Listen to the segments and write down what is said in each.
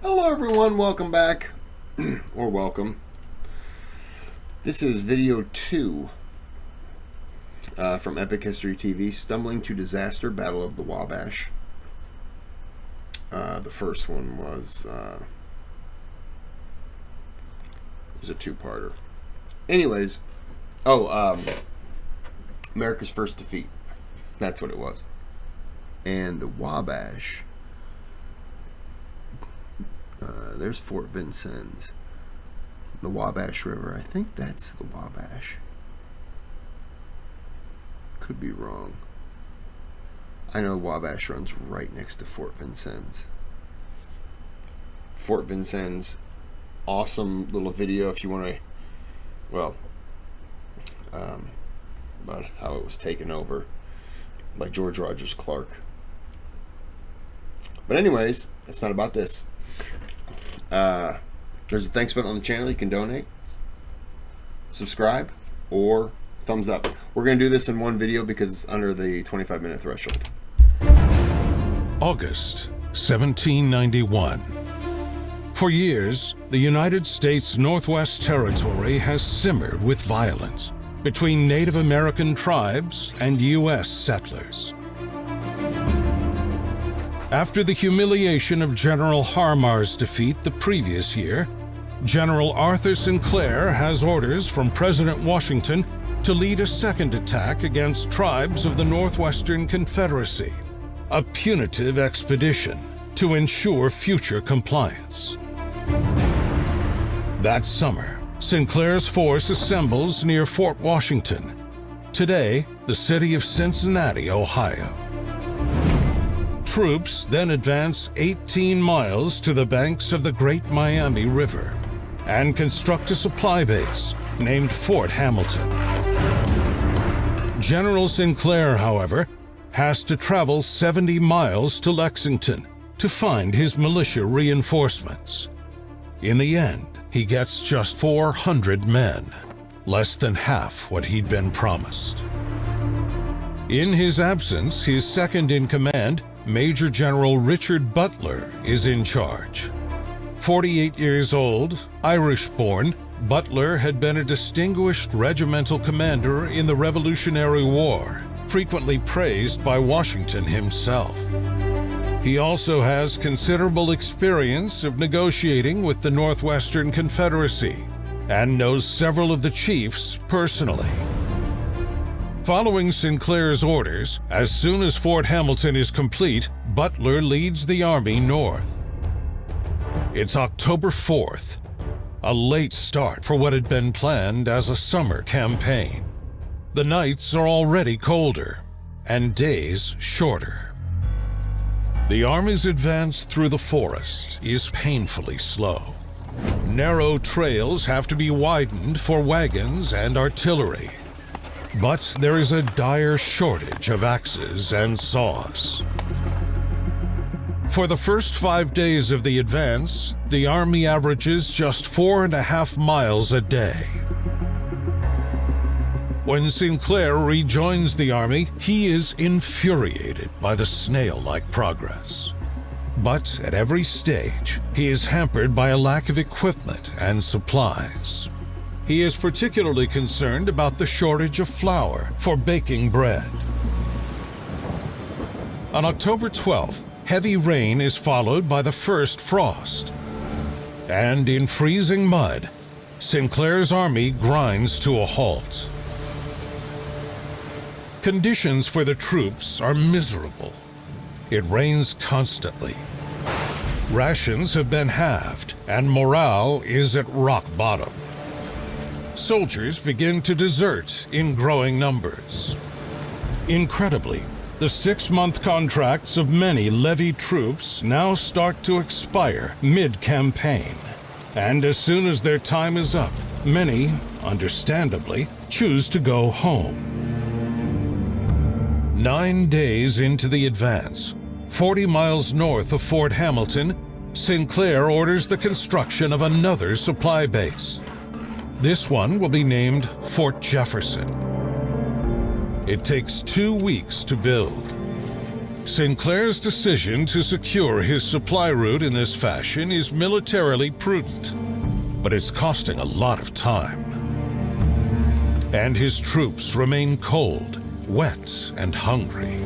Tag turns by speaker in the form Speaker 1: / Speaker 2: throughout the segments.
Speaker 1: Hello everyone, welcome back, or welcome. This is video 2 from Epic History TV, Stumbling to Disaster, Battle of the Wabash. The first one was a two-parter. Anyways, America's First Defeat. That's what it was. And the Wabash, there's Fort Vincennes. The Wabash River, I think that's the Wabash. Could be wrong. I know Wabash runs right next to Fort Vincennes. Fort Vincennes, awesome little video if you want to, about how it was taken over by George Rogers Clark. But anyways, that's not about this. There's a thanks button on the channel. You can donate, subscribe, or thumbs up. We're going to do this in one video because it's under the 25-minute threshold.
Speaker 2: August 1791. For years, the United States Northwest Territory has simmered with violence between Native American tribes and U.S. settlers. After the humiliation of General Harmar's defeat the previous year, General Arthur Sinclair has orders from President Washington to lead a second attack against tribes of the Northwestern Confederacy, a punitive expedition to ensure future compliance. That summer, Sinclair's force assembles near Fort Washington, today the city of Cincinnati, Ohio. Troops then advance 18 miles to the banks of the Great Miami River and construct a supply base named Fort Hamilton. General Sinclair, however, has to travel 70 miles to Lexington to find his militia reinforcements. In the end, he gets just 400 men, less than half what he'd been promised. In his absence, his second-in-command, Major General Richard Butler, is in charge. 48 years old, Irish-born, Butler had been a distinguished regimental commander in the Revolutionary War, frequently praised by Washington himself. He also has considerable experience of negotiating with the Northwestern Confederacy and knows several of the chiefs personally. Following Sinclair's orders, as soon as Fort Hamilton is complete, Butler leads the army north. It's October 4th, a late start for what had been planned as a summer campaign. The nights are already colder and days shorter. The army's advance through the forest is painfully slow. Narrow trails have to be widened for wagons and artillery. But there is a dire shortage of axes and saws. For the first 5 days of the advance, the army averages just 4.5 miles a day. When Sinclair rejoins the army, he is infuriated by the snail-like progress. But at every stage, he is hampered by a lack of equipment and supplies. He is particularly concerned about the shortage of flour for baking bread. On October 12th, heavy rain is followed by the first frost. And in freezing mud, Sinclair's army grinds to a halt. Conditions for the troops are miserable. It rains constantly. Rations have been halved, and morale is at rock bottom. Soldiers begin to desert in growing numbers. Incredibly, the 6-month contracts of many levied troops now start to expire mid-campaign. And as soon as their time is up, many, understandably, choose to go home. 9 days into the advance, 40 miles north of Fort Hamilton, Sinclair orders the construction of another supply base. This one will be named Fort Jefferson. It takes 2 weeks to build. Sinclair's decision to secure his supply route in this fashion is militarily prudent, but it's costing a lot of time. And his troops remain cold, wet, and hungry.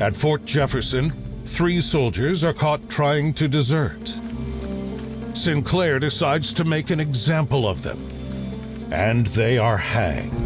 Speaker 2: At Fort Jefferson, 3 soldiers are caught trying to desert. Sinclair decides to make an example of them, and they are hanged.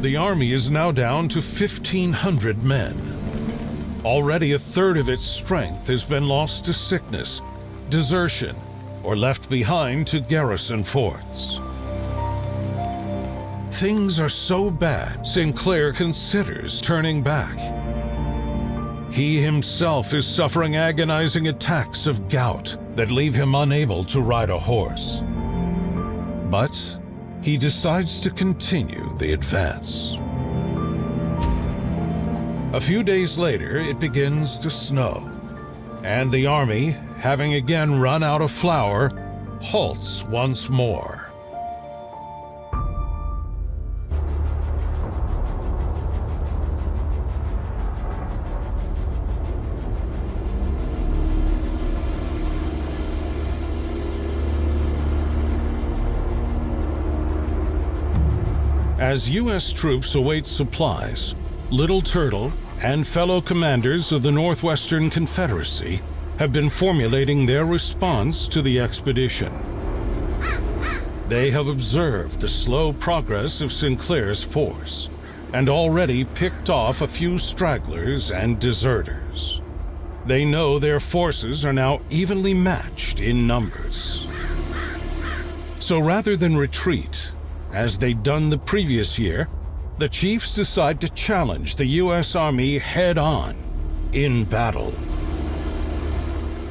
Speaker 2: The army is now down to 1,500 men. Already a third of its strength has been lost to sickness, desertion, or left behind to garrison forts. Things are so bad, Sinclair considers turning back. He himself is suffering agonizing attacks of gout that leave him unable to ride a horse. But he decides to continue the advance. A few days later, it begins to snow, and the army, having again run out of flour, halts once more. As U.S. troops await supplies, Little Turtle and fellow commanders of the Northwestern Confederacy have been formulating their response to the expedition. They have observed the slow progress of Sinclair's force and already picked off a few stragglers and deserters. They know their forces are now evenly matched in numbers. So rather than retreat, as they'd done the previous year, the chiefs decide to challenge the U.S. Army head-on in battle.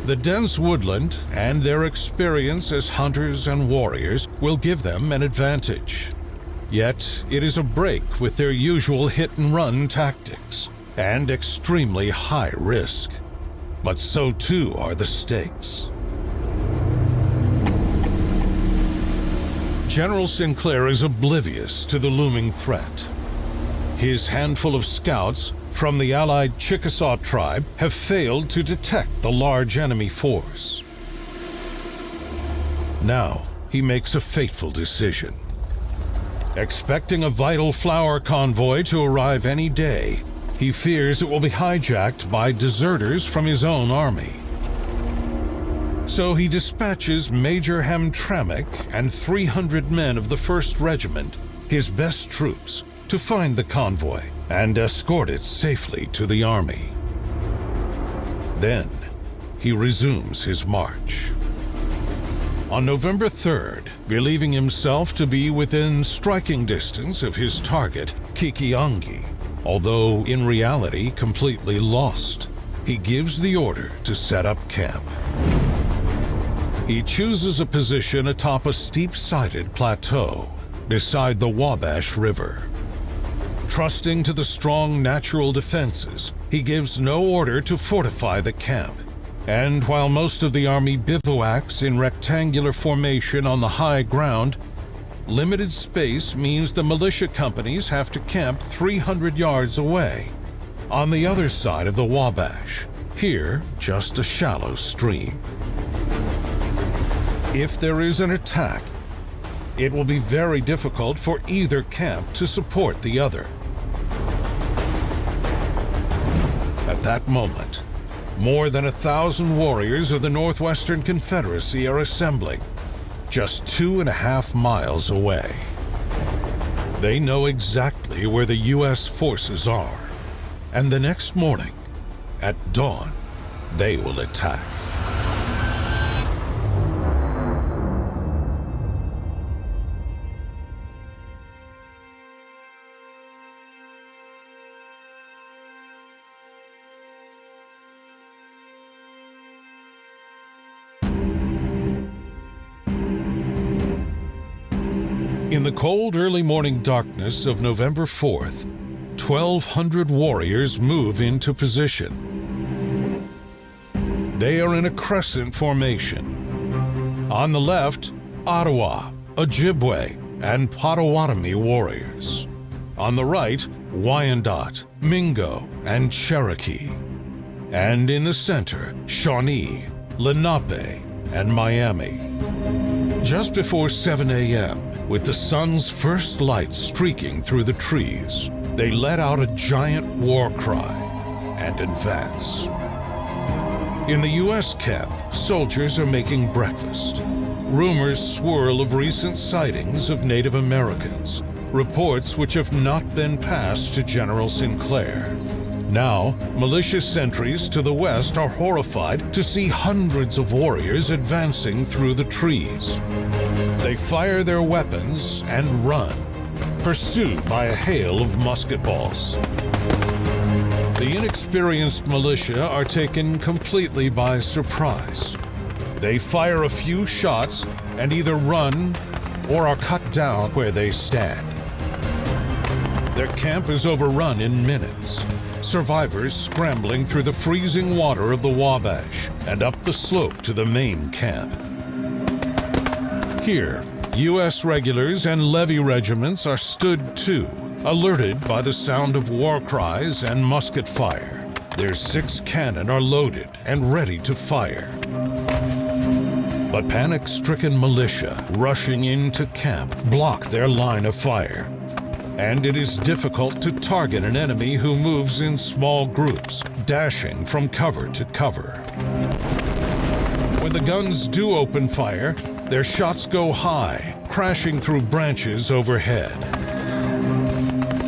Speaker 2: The dense woodland and their experience as hunters and warriors will give them an advantage. Yet it is a break with their usual hit-and-run tactics and extremely high risk. But so too are the stakes. General Sinclair is oblivious to the looming threat. His handful of scouts from the allied Chickasaw tribe have failed to detect the large enemy force. Now, he makes a fateful decision. Expecting a vital flour convoy to arrive any day, he fears it will be hijacked by deserters from his own army. So he dispatches Major Hamtramck and 300 men of the 1st Regiment, his best troops, to find the convoy and escort it safely to the army. Then, he resumes his march. On November 3rd, believing himself to be within striking distance of his target, Kikiongi, although in reality completely lost, he gives the order to set up camp. He chooses a position atop a steep-sided plateau beside the Wabash River. Trusting to the strong natural defenses, he gives no order to fortify the camp. And while most of the army bivouacs in rectangular formation on the high ground, limited space means the militia companies have to camp 300 yards away, on the other side of the Wabash, here just a shallow stream. If there is an attack, it will be very difficult for either camp to support the other. At that moment, more than 1,000 warriors of the Northwestern Confederacy are assembling, just 2.5 miles away. They know exactly where the U.S. forces are, and the next morning, at dawn, they will attack. In the cold early morning darkness of November 4th, 1,200 warriors move into position. They are in a crescent formation. On the left, Ottawa, Ojibwe, and Potawatomi warriors. On the right, Wyandot, Mingo, and Cherokee. And in the center, Shawnee, Lenape, and Miami. Just before 7 a.m., with the sun's first light streaking through the trees, they let out a giant war cry and advance. In the U.S. camp, soldiers are making breakfast. Rumors swirl of recent sightings of Native Americans, reports which have not been passed to General Sinclair. Now, militia sentries to the west are horrified to see hundreds of warriors advancing through the trees. They fire their weapons and run, pursued by a hail of musket balls. The inexperienced militia are taken completely by surprise. They fire a few shots and either run or are cut down where they stand. Their camp is overrun in minutes, survivors scrambling through the freezing water of the Wabash and up the slope to the main camp. Here, U.S. regulars and levy regiments are stood too, alerted by the sound of war cries and musket fire. Their 6 cannon are loaded and ready to fire. But panic-stricken militia rushing into camp block their line of fire, and it is difficult to target an enemy who moves in small groups, dashing from cover to cover. When the guns do open fire, their shots go high, crashing through branches overhead.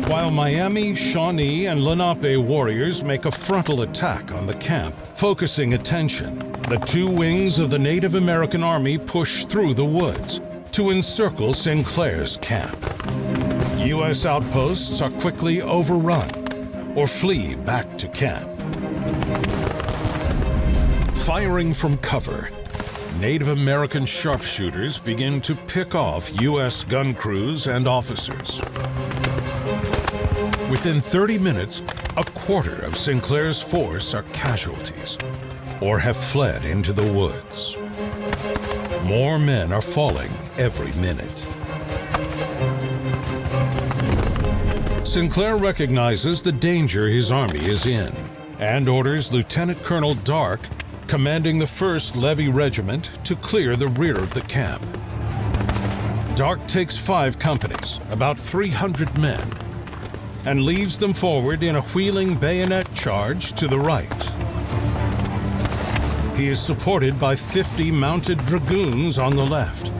Speaker 2: While Miami, Shawnee, and Lenape warriors make a frontal attack on the camp, focusing attention, the 2 wings of the Native American Army push through the woods to encircle Sinclair's camp. U.S. outposts are quickly overrun or flee back to camp. Firing from cover, Native American sharpshooters begin to pick off U.S. gun crews and officers. Within 30 minutes, a quarter of Sinclair's force are casualties or have fled into the woods. More men are falling every minute. Sinclair recognizes the danger his army is in and orders Lieutenant Colonel Dark, commanding the 1st Levy Regiment, to clear the rear of the camp. Dark takes 5 companies, about 300 men, and leads them forward in a wheeling bayonet charge to the right. He is supported by 50 mounted dragoons on the left.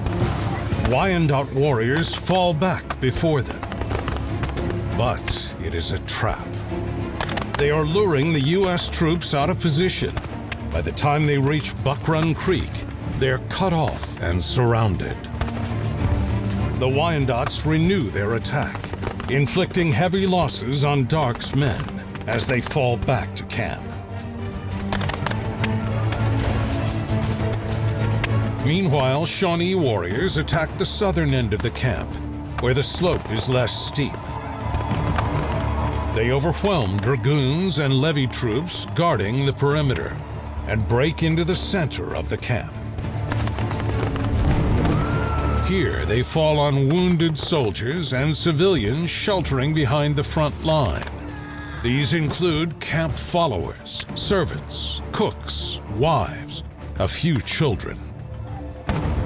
Speaker 2: Wyandot warriors fall back before them. But it is a trap. They are luring the U.S. troops out of position. By the time they reach Buck Run Creek, they're cut off and surrounded. The Wyandots renew their attack, inflicting heavy losses on Dark's men as they fall back to camp. Meanwhile, Shawnee warriors attack the southern end of the camp, where the slope is less steep. They overwhelm dragoons and levy troops guarding the perimeter and break into the center of the camp. Here they fall on wounded soldiers and civilians sheltering behind the front line. These include camp followers, servants, cooks, wives, a few children.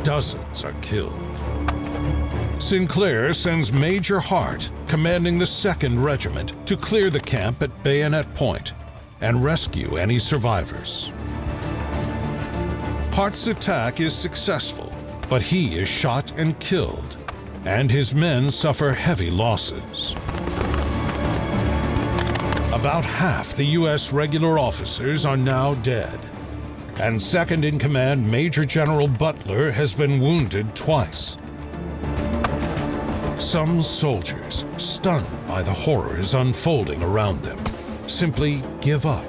Speaker 2: Dozens are killed. Sinclair sends Major Hart, commanding the 2nd Regiment, to clear the camp at Bayonet Point and rescue any survivors. Hart's attack is successful, but he is shot and killed, and his men suffer heavy losses. About half the U.S. regular officers are now dead, and second-in-command Major General Butler has been wounded twice. Some soldiers, stunned by the horrors unfolding around them, simply give up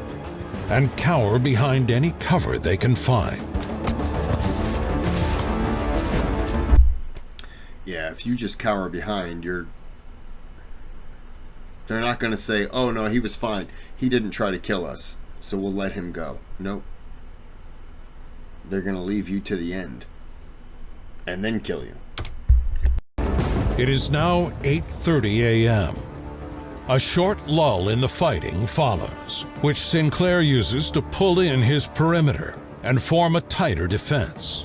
Speaker 2: and cower behind any cover they can find.
Speaker 1: Yeah, if you just cower behind, they're not going to say, oh no, he was fine. He didn't try to kill us, so we'll let him go. Nope. They're going to leave you to the end and then kill you.
Speaker 2: It is now 8:30 a.m. A short lull in the fighting follows, which Sinclair uses to pull in his perimeter and form a tighter defense.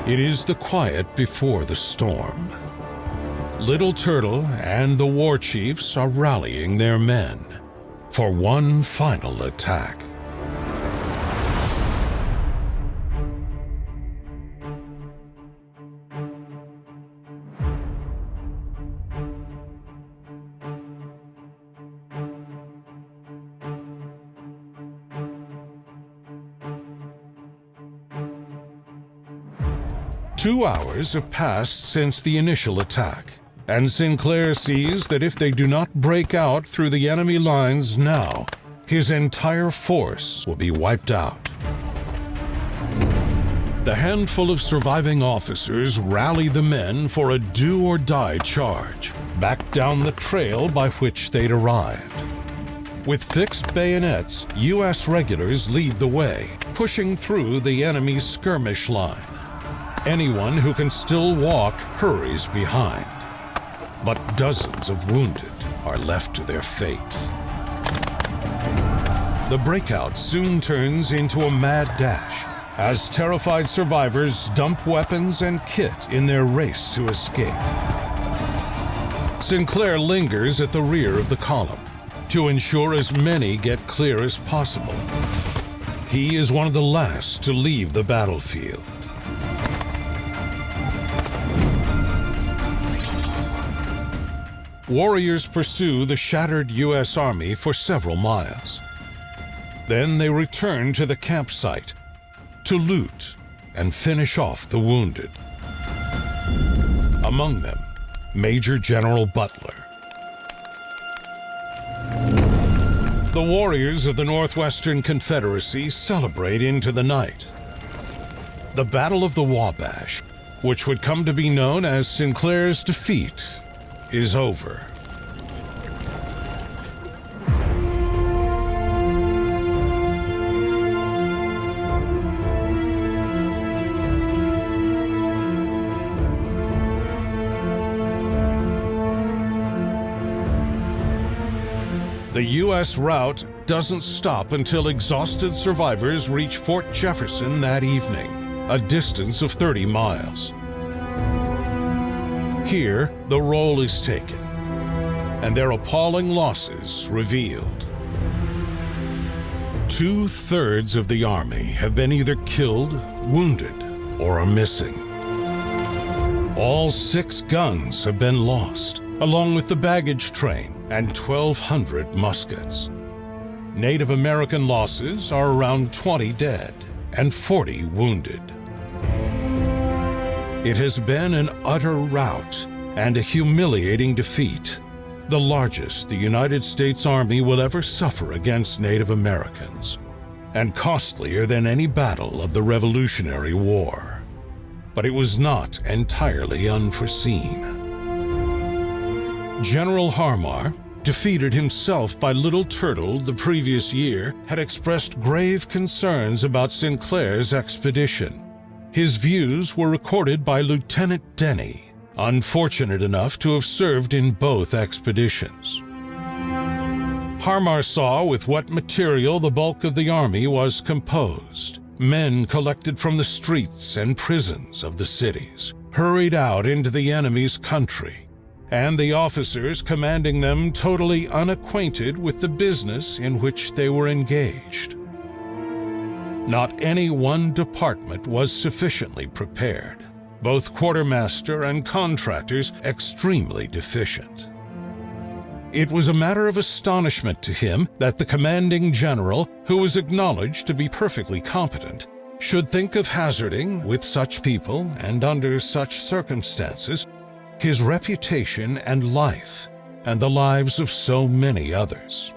Speaker 2: It is the quiet before the storm. Little Turtle and the war chiefs are rallying their men for one final attack. Two hours have passed since the initial attack, and Sinclair sees that if they do not break out through the enemy lines now, his entire force will be wiped out. The handful of surviving officers rally the men for a do-or-die charge, back down the trail by which they'd arrived. With fixed bayonets, U.S. regulars lead the way, pushing through the enemy's skirmish line. Anyone who can still walk hurries behind, but dozens of wounded are left to their fate. The breakout soon turns into a mad dash as terrified survivors dump weapons and kit in their race to escape. Sinclair lingers at the rear of the column to ensure as many get clear as possible. He is one of the last to leave the battlefield. Warriors pursue the shattered U.S. Army for several miles. Then they return to the campsite to loot and finish off the wounded. Among them, Major General Butler. The warriors of the Northwestern Confederacy celebrate into the night. The Battle of the Wabash, which would come to be known as Sinclair's defeat, is over. The U.S. rout doesn't stop until exhausted survivors reach Fort Jefferson that evening, a distance of 30 miles. Here, the roll is taken, and their appalling losses revealed. 2/3 of the army have been either killed, wounded, or are missing. All 6 guns have been lost, along with the baggage train and 1,200 muskets. Native American losses are around 20 dead and 40 wounded. It has been an utter rout and a humiliating defeat, the largest the United States Army will ever suffer against Native Americans, and costlier than any battle of the Revolutionary War. But it was not entirely unforeseen. General Harmar, defeated himself by Little Turtle the previous year, had expressed grave concerns about Sinclair's expedition. His views were recorded by Lieutenant Denny, unfortunate enough to have served in both expeditions. Harmar saw with what material the bulk of the army was composed. Men collected from the streets and prisons of the cities, hurried out into the enemy's country, and the officers commanding them totally unacquainted with the business in which they were engaged. Not any one department was sufficiently prepared, both quartermaster and contractors extremely deficient. It was a matter of astonishment to him that the commanding general, who was acknowledged to be perfectly competent, should think of hazarding, with such people and under such circumstances, his reputation and life, and the lives of so many others.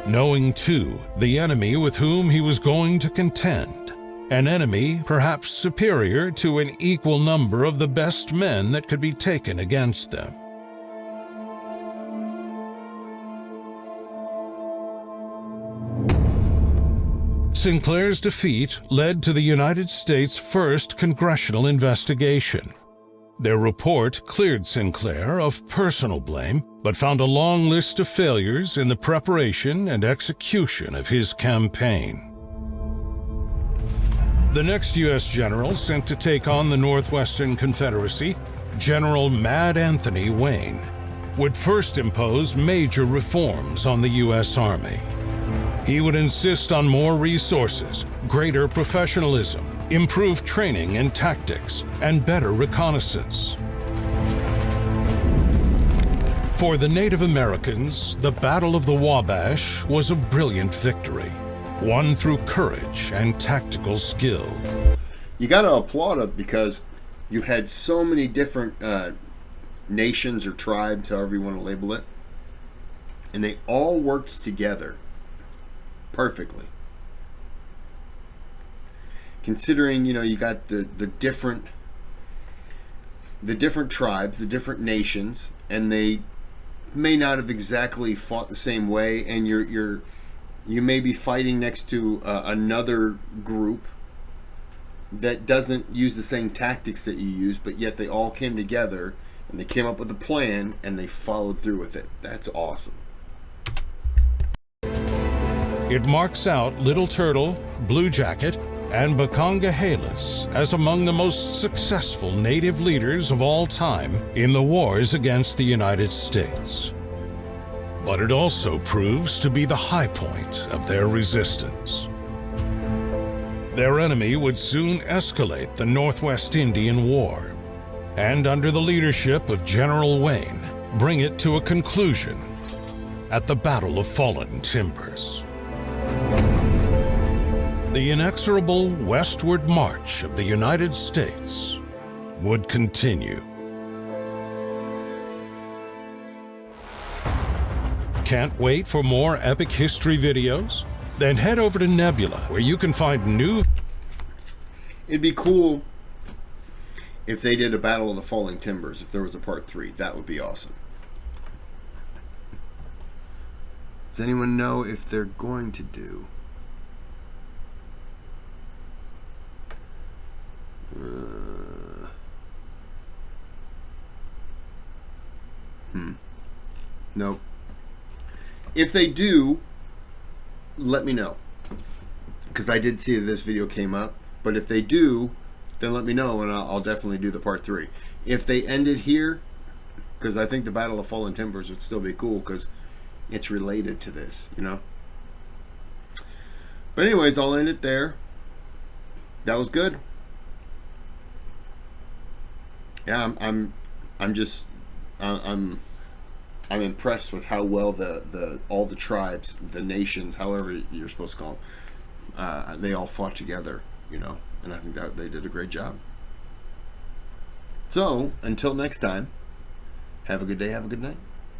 Speaker 2: Knowing, too, the enemy with whom he was going to contend, an enemy perhaps superior to an equal number of the best men that could be taken against them. Sinclair's defeat led to the United States' first congressional investigation. Their report cleared Sinclair of personal blame, but found a long list of failures in the preparation and execution of his campaign. The next U.S. general sent to take on the Northwestern Confederacy, General Mad Anthony Wayne, would first impose major reforms on the U.S. Army. He would insist on more resources, greater professionalism, improved training and tactics, and better reconnaissance. For the Native Americans, the Battle of the Wabash was a brilliant victory, won through courage and tactical skill.
Speaker 1: You got to applaud it because you had so many different nations or tribes, however you want to label it, and they all worked together perfectly. Considering, you got the different tribes, the different nations, and they may not have exactly fought the same way, and you may be fighting next to another group that doesn't use the same tactics that you use, but yet they all came together and they came up with a plan and they followed through with it. That's awesome.
Speaker 2: It marks out Little Turtle, Blue Jacket, and Bakongahelas as among the most successful Native leaders of all time in the wars against the United States. But it also proves to be the high point of their resistance. Their enemy would soon escalate the Northwest Indian War, and under the leadership of General Wayne, bring it to a conclusion at the Battle of Fallen Timbers. The inexorable westward march of the United States would continue. Can't wait for more epic history videos? Then head over to Nebula, where you can find new...
Speaker 1: It'd be cool if they did a Battle of the Falling Timbers, if there was a part 3. That would be awesome. Does anyone know if they're going to do... Nope. If they do, let me know, because I did see that this video came up. But if they do, then let me know, and I'll definitely do the part 3. If they ended here, because I think the Battle of Fallen Timbers would still be cool, because it's related to this, But anyways, I'll end it there. That was good. Yeah, I'm impressed with how well all the tribes, the nations, however you're supposed to call them, they all fought together, and I think that they did a great job. So, until next time, have a good day, have a good night.